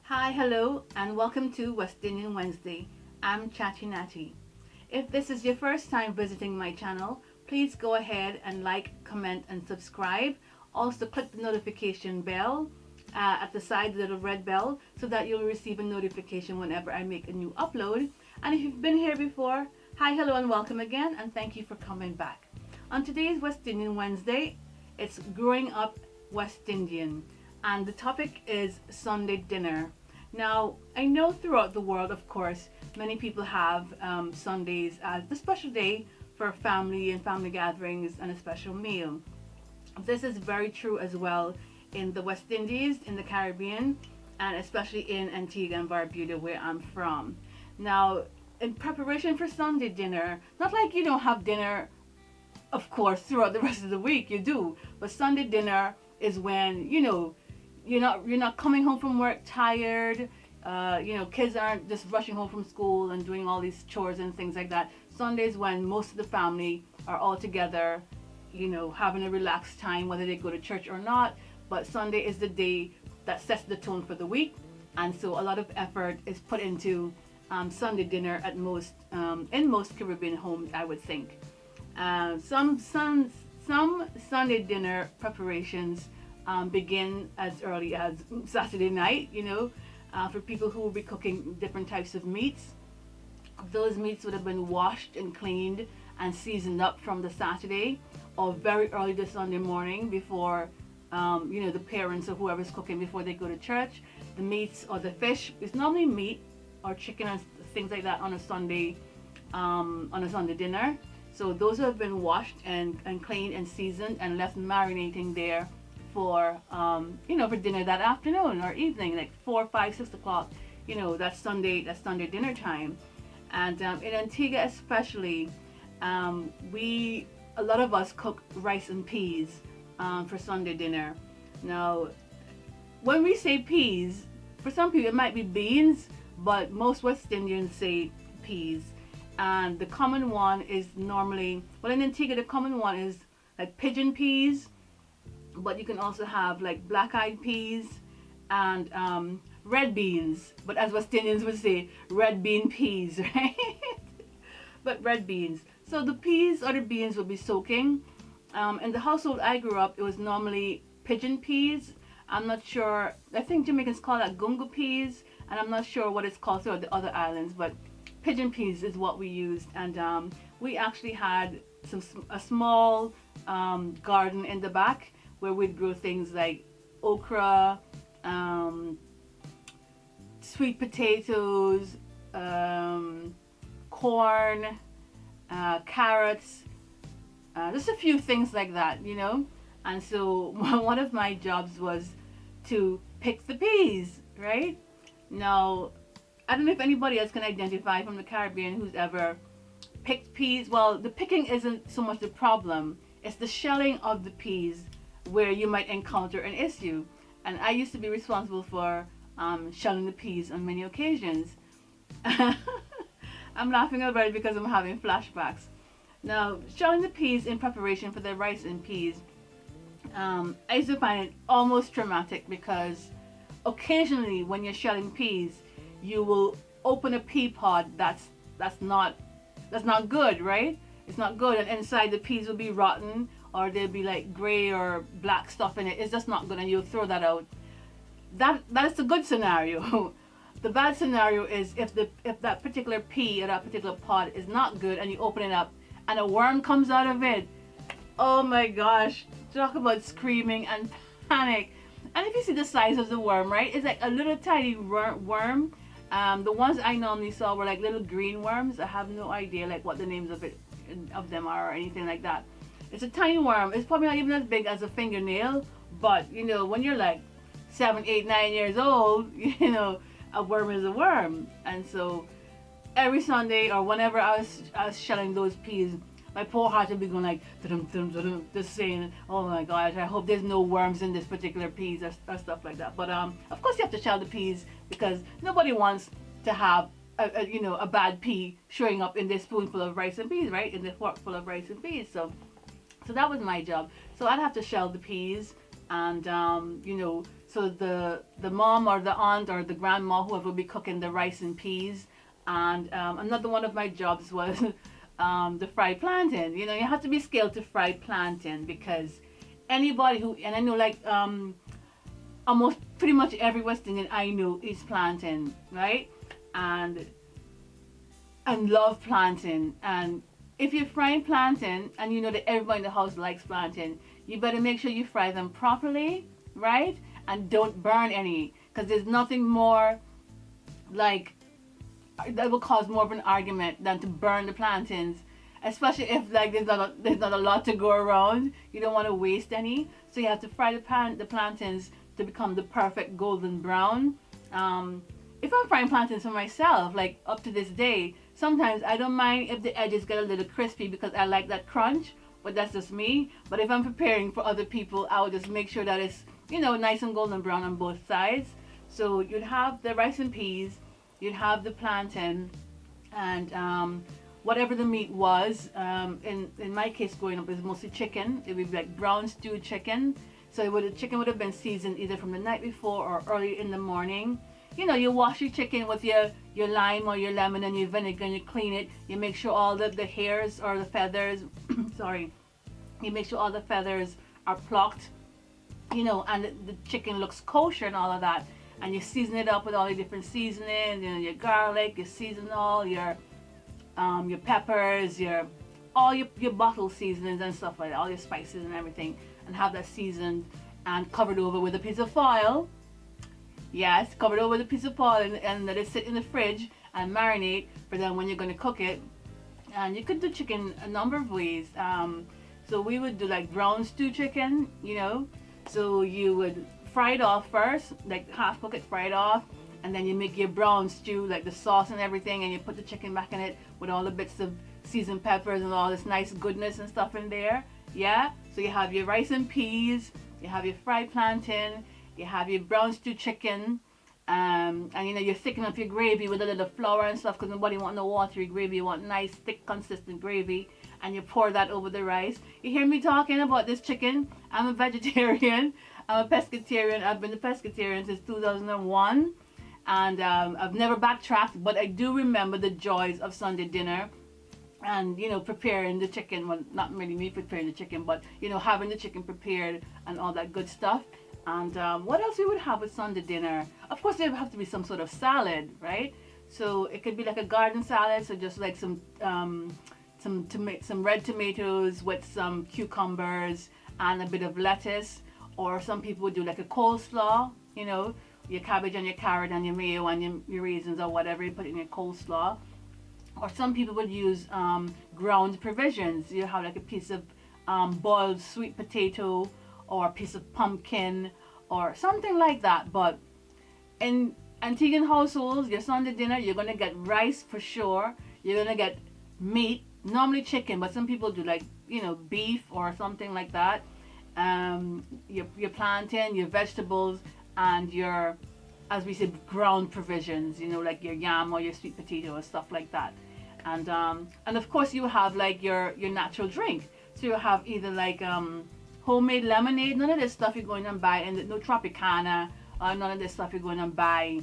Hi, hello, and welcome to West Indian Wednesday. I'm ChattiNatti. If this is your first time visiting my channel, please go ahead and like, comment, and subscribe. Also, click the notification bell at the side, the little red bell, so that you'll receive a notification whenever I make a new upload. And if you've been here before, hi, hello, and welcome again, and thank you for coming back. On today's West Indian Wednesday, it's growing up West Indian, and the topic is Sunday dinner. Now, I know throughout the world, of course, many people have Sundays as the special day for family and family gatherings and a special meal. This is very true as well in the West Indies, in the Caribbean, and especially in Antigua and Barbuda, where I'm from. Now, in preparation for Sunday dinner, not like you don't have dinner, of course, throughout the rest of the week, you do, but Sunday dinner is when, you're not coming home from work tired. Kids aren't just rushing home from school and doing all these chores and things like that. Sundays when most of the family are all together, having a relaxed time, whether they go to church or not. But Sunday is the day that sets the tone for the week, and so a lot of effort is put into Sunday dinner at most in most Caribbean homes, I would think. Some Sunday dinner preparations begin as early as Saturday night, for people who will be cooking different types of meats. Those meats would have been washed and cleaned and seasoned up from the Saturday or very early the Sunday morning before, the parents or whoever's cooking before they go to church. The meats or the fish is normally meat or chicken and things like that on a Sunday dinner. So those have been washed and cleaned and seasoned and left marinating there for for dinner that afternoon or evening, like 4, 5, 6 o'clock. That's Sunday dinner time. And in Antigua especially, a lot of us cook rice and peas for Sunday dinner. Now, when we say peas, for some people it might be beans, but most West Indians say peas. And the common one is normally, in Antigua the common one is like pigeon peas, but you can also have like black-eyed peas and red beans. But as West Indians would say, red bean peas, right? But red beans. So the peas or the beans will be soaking. In the household I grew up, it was normally pigeon peas. I'm not sure, I think Jamaicans call that gungo peas, and I'm not sure what it's called throughout the other islands, but pigeon peas is what we used. And we actually had a small garden in the back where we'd grow things like okra, sweet potatoes, corn, carrots, just a few things like that, And so one of my jobs was to pick the peas, right? Now, I don't know if anybody else can identify from the Caribbean who's ever picked peas. Well, the picking isn't so much the problem. It's the shelling of the peas where you might encounter an issue. And I used to be responsible for shelling the peas on many occasions. I'm laughing about it because I'm having flashbacks. Now, shelling the peas in preparation for the rice and peas, I used to find it almost traumatic because occasionally when you're shelling peas, you will open a pea pod that's not good, right? It's not good, and inside the peas will be rotten, or there'll be like gray or black stuff in it. It's just not good, and you'll throw that out. That is the good scenario. The bad scenario is if that particular pea or that particular pod is not good, and you open it up and a worm comes out of it. Oh my gosh, talk about screaming and panic. And if you see the size of the worm, right, it's like a little tiny worm. The ones I normally saw were like little green worms. I have no idea like what the names of them are or anything like that. It's a tiny worm. It's probably not even as big as a fingernail, but when you're like 7, 8, 9 years old, a worm is a worm. And so every Sunday or whenever I was shelling those peas, my poor heart would be going like dum, dum, dum, dum, just saying, oh my gosh, I hope there's no worms in this particular peas or stuff like that. But of course you have to shell the peas because nobody wants to have a bad pea showing up in this spoonful of rice and peas, right? In the fork full of rice and peas. So that was my job. So I'd have to shell the peas and So the mom or the aunt or the grandma, whoever will be cooking the rice and peas. And another one of my jobs was the fried plantain. You know, you have to be skilled to fry plantain, because anybody who, and I know like almost pretty much every West Indian I know eats plantain, right? And love plantain. And if you're frying plantain and you know that everybody in the house likes plantain, you better make sure you fry them properly, right? And don't burn any, because there's nothing more like that will cause more of an argument than to burn the plantains, especially if like there's not a lot to go around. You don't want to waste any, so you have to fry the plantains to become the perfect golden brown. If I'm frying plantains for myself, like up to this day, sometimes I don't mind if the edges get a little crispy because I like that crunch, but that's just me. But if I'm preparing for other people, I will just make sure that it's, you know, nice and golden brown on both sides. So you'd have the rice and peas, you'd have the plantain, and whatever the meat was. In my case, growing up, it was mostly chicken. It would be like brown stewed chicken. So the chicken would have been seasoned either from the night before or early in the morning. You know, you wash your chicken with your lime or your lemon and your vinegar, and you clean it. You make sure all the hairs or the feathers, sorry, you make sure all the feathers are plucked, you know, and the chicken looks kosher and all of that. And you season it up with all the different seasonings, you know, your garlic, you season all your peppers, all your bottle seasonings and stuff like that, all your spices and everything, and have that seasoned and covered over with a piece of foil. Yes, covered over with a piece of foil, and let it sit in the fridge and marinate for then when you're going to cook it. And you could do chicken a number of ways. So we would do like brown stew chicken, you know. So you would fry it off first, like half cook it, fry it off, and then you make your brown stew, like the sauce and everything, and you put the chicken back in it with all the bits of seasoned peppers and all this nice goodness and stuff in there. Yeah, so you have your rice and peas, you have your fried plantain, you have your brown stew chicken, and you know, you thicken up your gravy with a little flour and stuff, because nobody want no watery gravy. You want nice thick consistent gravy, and you pour that over the rice. You hear me talking about this chicken? I'm a vegetarian, I'm a pescatarian. I've been a pescatarian since 2001, and I've never backtracked, but I do remember the joys of Sunday dinner, and you know, preparing the chicken. Well, not really me preparing the chicken, but you know, having the chicken prepared and all that good stuff. And what else we would have with Sunday dinner? Of course, there would have to be some sort of salad, right? So it could be like a garden salad, so just like some red tomatoes with some cucumbers and a bit of lettuce. Or some people would do like a coleslaw, you know, your cabbage and your carrot and your mayo and your raisins or whatever, you put in your coleslaw. Or some people would use ground provisions. You have like a piece of boiled sweet potato, or a piece of pumpkin, or something like that. But in Antiguan households, your Sunday dinner, you're going to get rice for sure. You're going to get meat, normally chicken, but some people do like, you know, beef or something like that. Your plantain, your vegetables, and your, as we said, ground provisions, you know, like your yam or your sweet potato or stuff like that. And of course you have like your natural drink. So you have either like homemade lemonade. None of this stuff you're going and buy, and no Tropicana, or none of this stuff you're going and buy.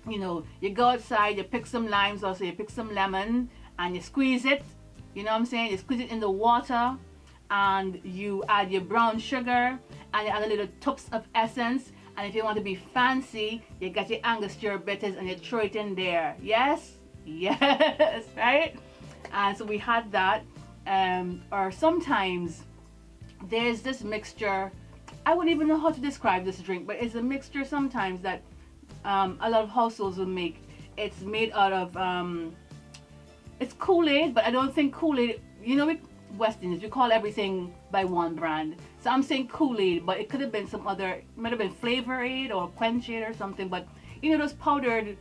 You know, you go outside, you pick some limes, also you pick some lemon, and you squeeze it. You know what I'm saying? You squeeze it in the water, and you add your brown sugar, and you add a little tubs of essence. And if you want to be fancy, you get your Angostura bitters and you throw it in there. Yes, yes, right? And so we had that. Or sometimes there's this mixture. I wouldn't even know how to describe this drink, but it's a mixture sometimes that a lot of households will make. It's made out of it's Kool-Aid, but I don't think Kool-Aid, you know, with West Indians, we call everything by one brand. So I'm saying Kool-Aid, but it could have been some other, it might have been Flavor Aid or Quench Aid or something, but you know, those powdered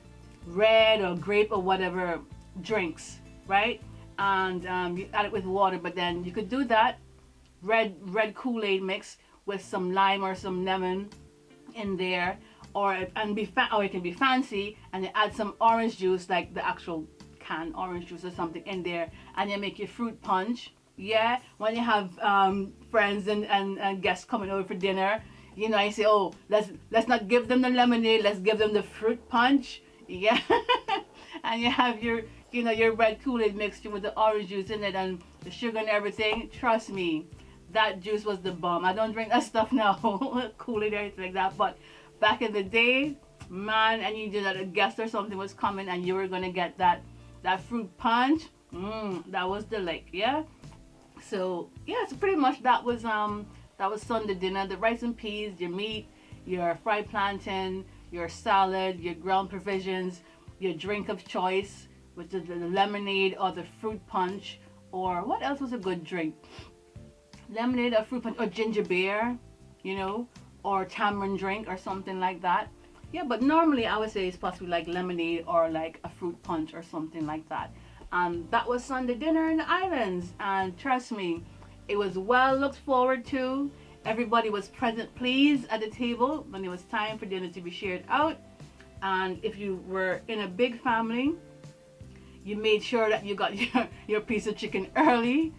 red or grape or whatever drinks, right? And you add it with water, but then you could do that red Kool-Aid mix with some lime or some lemon in there, or it can be fancy and you add some orange juice, like the actual canned orange juice or something in there, and you make your fruit punch. Yeah, when you have friends and guests coming over for dinner, you know, I say, oh, let's not give them the lemonade, let's give them the fruit punch. Yeah. And you have your, you know, your red Kool-Aid mixture with the orange juice in it and the sugar and everything. Trust me, that juice was the bomb. I don't drink that stuff now, Kool-Aid or anything like that. But back in the day, man, and you did that, a guest or something was coming and you were gonna get that fruit punch. That was the lick, yeah. So yeah, so pretty much that was Sunday dinner. The rice and peas, your meat, your fried plantain, your salad, your ground provisions, your drink of choice, which is the lemonade or the fruit punch, or what else was a good drink? Lemonade or fruit punch or ginger beer, you know, or tamarind drink or something like that. Yeah, but normally I would say it's possibly like lemonade or like a fruit punch or something like that. And that was Sunday dinner in the islands. And trust me, it was well looked forward to. Everybody was present, pleased at the table when it was time for dinner to be shared out. And if you were in a big family, you made sure that you got your piece of chicken early.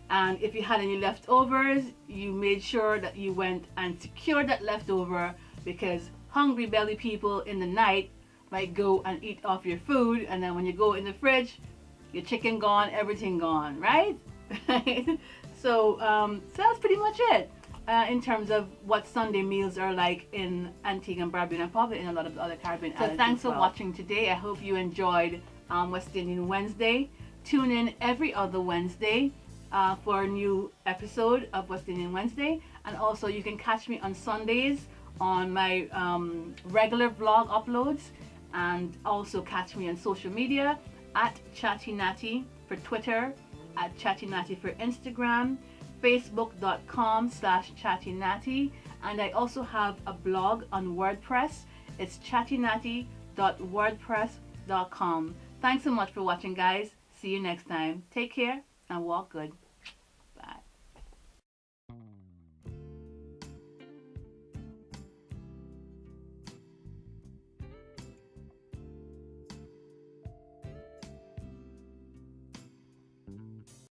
And if you had any leftovers, you made sure that you went and secured that leftover, because hungry belly people in the night might go and eat off your food, and then when you go in the fridge, your chicken gone, everything gone, right? So that's pretty much it in terms of what Sunday meals are like in Antigua and Barbuda, and probably in a lot of the other Caribbean islands. So thanks for watching today. I hope you enjoyed West Indian Wednesday. Tune in every other Wednesday for a new episode of West Indian Wednesday, and also you can catch me on Sundays on my regular vlog uploads, and also catch me on social media at ChattiNatti for Twitter, at ChattiNatti for Instagram, facebook.com/ChattiNatti, and I also have a blog on WordPress. It's ChattiNatti.wordpress.com. Thanks so much for watching, guys. See you next time. Take care and walk good.